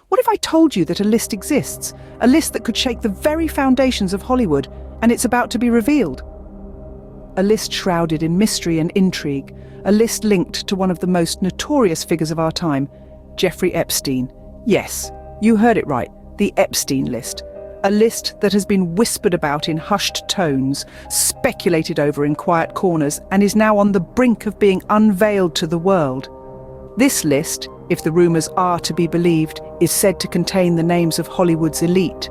What if I told you that a list exists? A list that could shake the very foundations of Hollywood, and it's about to be revealed? A list shrouded in mystery and intrigue. A list linked to one of the most notorious figures of our time, Jeffrey Epstein. Yes, you heard it right, the Epstein list. A list that has been whispered about in hushed tones, speculated over in quiet corners, and is now on the brink of being unveiled to the world. This list, if the rumors are to be believed, is said to contain the names of Hollywood's elite,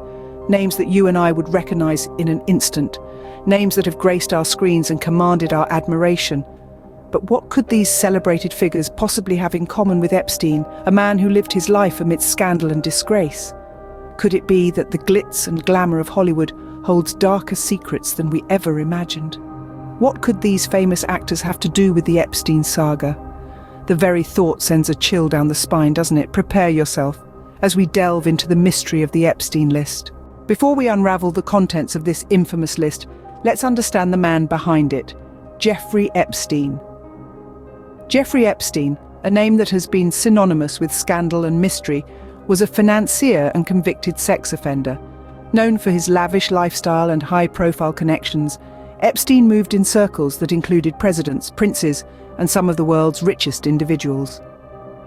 names that you and I would recognize in an instant, names that have graced our screens and commanded our admiration. But what could these celebrated figures possibly have in common with Epstein, a man who lived his life amidst scandal and disgrace? Could it be that the glitz and glamour of Hollywood holds darker secrets than we ever imagined? What could these famous actors have to do with the Epstein saga? The very thought sends a chill down the spine, doesn't it? Prepare yourself as we delve into the mystery of the Epstein list. Before we unravel the contents of this infamous list, let's understand the man behind it, Jeffrey Epstein. Jeffrey Epstein, a name that has been synonymous with scandal and mystery, was a financier and convicted sex offender. Known for his lavish lifestyle and high-profile connections, Epstein moved in circles that included presidents, princes, and some of the world's richest individuals.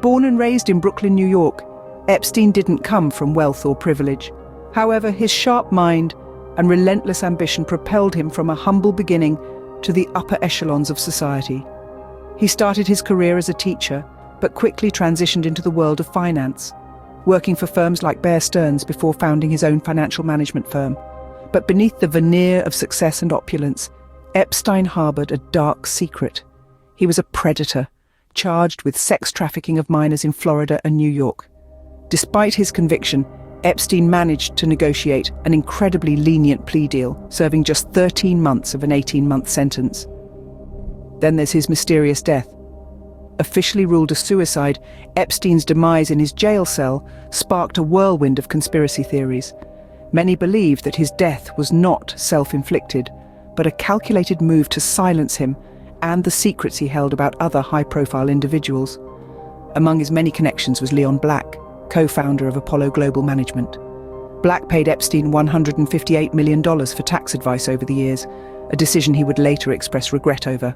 Born and raised in Brooklyn, New York, Epstein didn't come from wealth or privilege. However, his sharp mind and relentless ambition propelled him from a humble beginning to the upper echelons of society. He started his career as a teacher, but quickly transitioned into the world of finance, working for firms like Bear Stearns before founding his own financial management firm. But beneath the veneer of success and opulence, Epstein harbored a dark secret. He was a predator, charged with sex trafficking of minors in Florida and New York. Despite his conviction, Epstein managed to negotiate an incredibly lenient plea deal, serving just 13 months of an 18-month sentence. Then there's his mysterious death. Officially ruled a suicide, Epstein's demise in his jail cell sparked a whirlwind of conspiracy theories. Many believe that his death was not self-inflicted, but a calculated move to silence him and the secrets he held about other high-profile individuals. Among his many connections was Leon Black, co-founder of Apollo Global Management. Black paid Epstein $158 million for tax advice over the years, a decision he would later express regret over.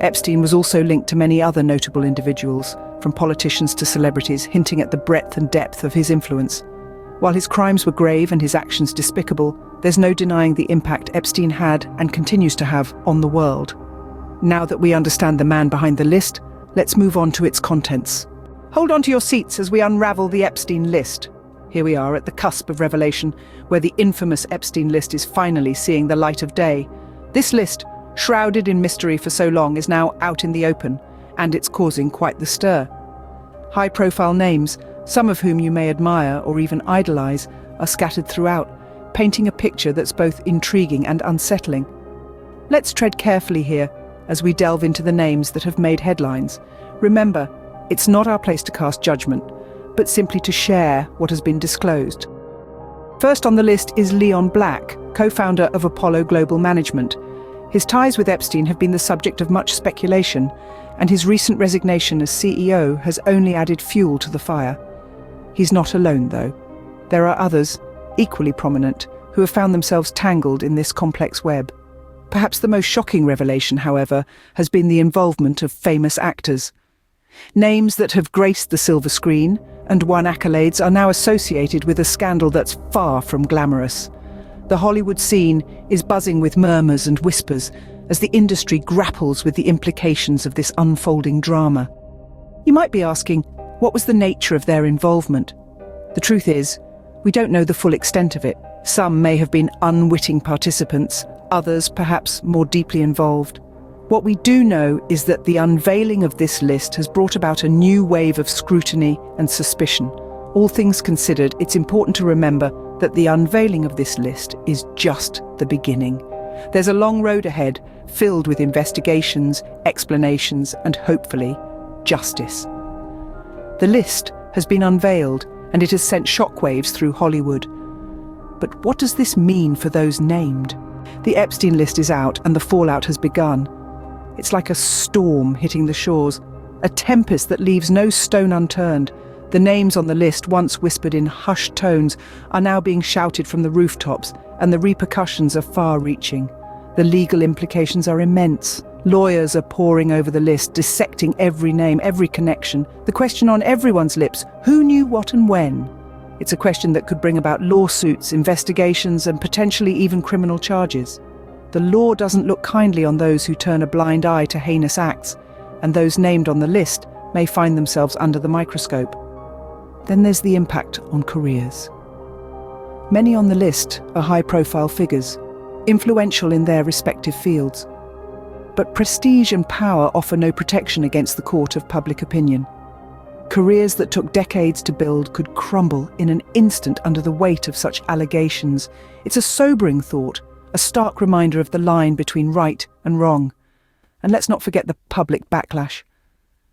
Epstein was also linked to many other notable individuals, from politicians to celebrities, hinting at the breadth and depth of his influence. While his crimes were grave and his actions despicable, there's no denying the impact Epstein had and continues to have on the world. Now that we understand the man behind the list, let's move on to its contents. Hold on to your seats as we unravel the Epstein list. Here we are at the cusp of revelation, where the infamous Epstein list is finally seeing the light of day. This list, shrouded in mystery for so long, is now out in the open, and it's causing quite the stir. High-profile names, some of whom you may admire or even idolize, are scattered throughout, painting a picture that's both intriguing and unsettling. Let's tread carefully here as we delve into the names that have made headlines. Remember, it's not our place to cast judgment, but simply to share what has been disclosed. First on the list is Leon Black, co-founder of Apollo Global Management. His ties with Epstein have been the subject of much speculation, and his recent resignation as CEO has only added fuel to the fire. He's not alone, though. There are others, equally prominent, who have found themselves tangled in this complex web. Perhaps the most shocking revelation, however, has been the involvement of famous actors. Names that have graced the silver screen and won accolades are now associated with a scandal that's far from glamorous. The Hollywood scene is buzzing with murmurs and whispers as the industry grapples with the implications of this unfolding drama. You might be asking, what was the nature of their involvement? The truth is, we don't know the full extent of it. Some may have been unwitting participants, others perhaps more deeply involved. What we do know is that the unveiling of this list has brought about a new wave of scrutiny and suspicion. All things considered, it's important to remember that the unveiling of this list is just the beginning. There's a long road ahead, filled with investigations, explanations, and hopefully, justice. The list has been unveiled, and it has sent shockwaves through Hollywood. But what does this mean for those named? The Epstein list is out, and the fallout has begun. It's like a storm hitting the shores, a tempest that leaves no stone unturned. The names on the list, once whispered in hushed tones, are now being shouted from the rooftops, and the repercussions are far-reaching. The legal implications are immense. Lawyers are poring over the list, dissecting every name, every connection. The question on everyone's lips: who knew what and when? It's a question that could bring about lawsuits, investigations, and potentially even criminal charges. The law doesn't look kindly on those who turn a blind eye to heinous acts, and those named on the list may find themselves under the microscope. Then there's the impact on careers. Many on the list are high-profile figures, influential in their respective fields. But prestige and power offer no protection against the court of public opinion. Careers that took decades to build could crumble in an instant under the weight of such allegations. It's a sobering thought, a stark reminder of the line between right and wrong. And let's not forget the public backlash.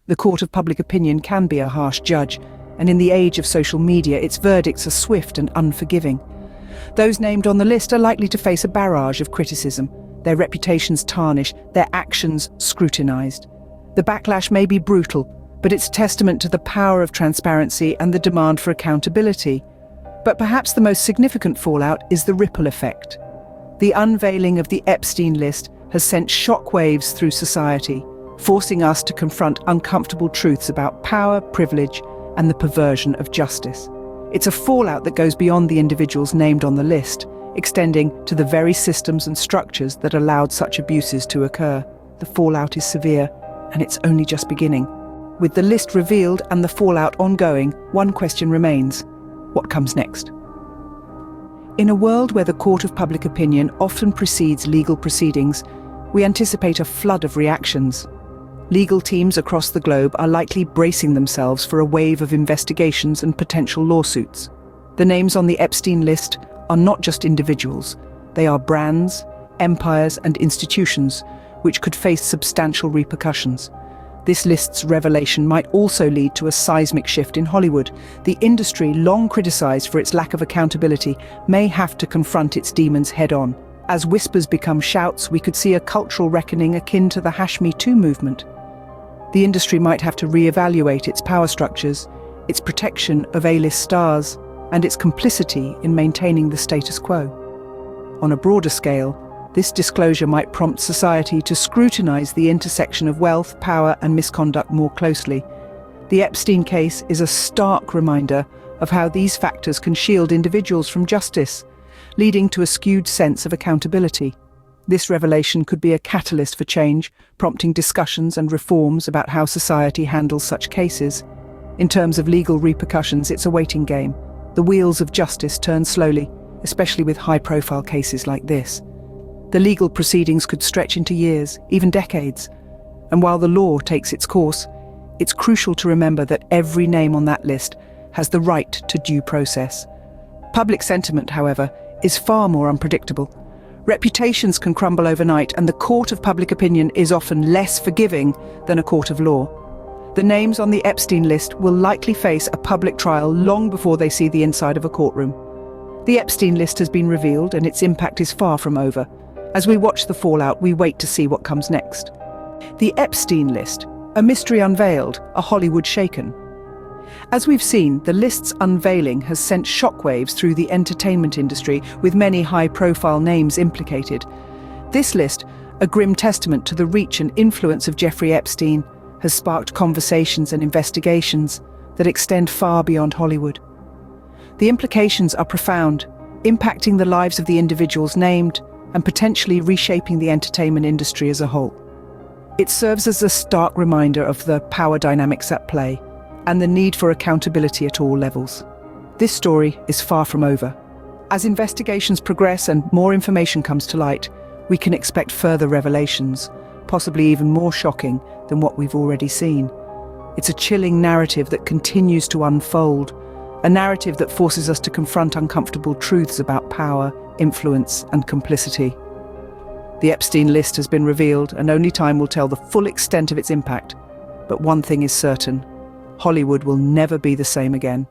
The court of public opinion can be a harsh judge, and in the age of social media, its verdicts are swift and unforgiving. Those named on the list are likely to face a barrage of criticism, their reputations tarnished, their actions scrutinized. The backlash may be brutal, but it's testament to the power of transparency and the demand for accountability. But perhaps the most significant fallout is the ripple effect. The unveiling of the Epstein list has sent shockwaves through society, forcing us to confront uncomfortable truths about power, privilege, and the perversion of justice. It's a fallout that goes beyond the individuals named on the list, extending to the very systems and structures that allowed such abuses to occur. The fallout is severe, and it's only just beginning. With the list revealed and the fallout ongoing, one question remains: what comes next? In a world where the court of public opinion often precedes legal proceedings, we anticipate a flood of reactions. Legal teams across the globe are likely bracing themselves for a wave of investigations and potential lawsuits. The names on the Epstein list are not just individuals, they are brands, empires, and institutions which could face substantial repercussions. This list's revelation might also lead to a seismic shift in Hollywood. The industry, long criticized for its lack of accountability, may have to confront its demons head-on. As whispers become shouts, we could see a cultural reckoning akin to the Me Too movement. The industry might have to re-evaluate its power structures, its protection of A-list stars, and its complicity in maintaining the status quo. On a broader scale, this disclosure might prompt society to scrutinize the intersection of wealth, power, and misconduct more closely. The Epstein case is a stark reminder of how these factors can shield individuals from justice, leading to a skewed sense of accountability. This revelation could be a catalyst for change, prompting discussions and reforms about how society handles such cases. In terms of legal repercussions, it's a waiting game. The wheels of justice turn slowly, especially with high-profile cases like this. The legal proceedings could stretch into years, even decades. And while the law takes its course, it's crucial to remember that every name on that list has the right to due process. Public sentiment, however, is far more unpredictable. Reputations can crumble overnight, and the court of public opinion is often less forgiving than a court of law. The names on the Epstein list will likely face a public trial long before they see the inside of a courtroom. The Epstein list has been revealed, and its impact is far from over. As we watch the fallout, we wait to see what comes next. The Epstein list, a mystery unveiled, a Hollywood shaken. As we've seen, the list's unveiling has sent shockwaves through the entertainment industry, with many high-profile names implicated. This list, a grim testament to the reach and influence of Jeffrey Epstein, has sparked conversations and investigations that extend far beyond Hollywood. The implications are profound, impacting the lives of the individuals named and potentially reshaping the entertainment industry as a whole. It serves as a stark reminder of the power dynamics at play and the need for accountability at all levels. This story is far from over. As investigations progress and more information comes to light, we can expect further revelations, possibly even more shocking than what we've already seen. It's a chilling narrative that continues to unfold, a narrative that forces us to confront uncomfortable truths about power, influence, and complicity. The Epstein list has been revealed, and only time will tell the full extent of its impact. But one thing is certain: Hollywood will never be the same again.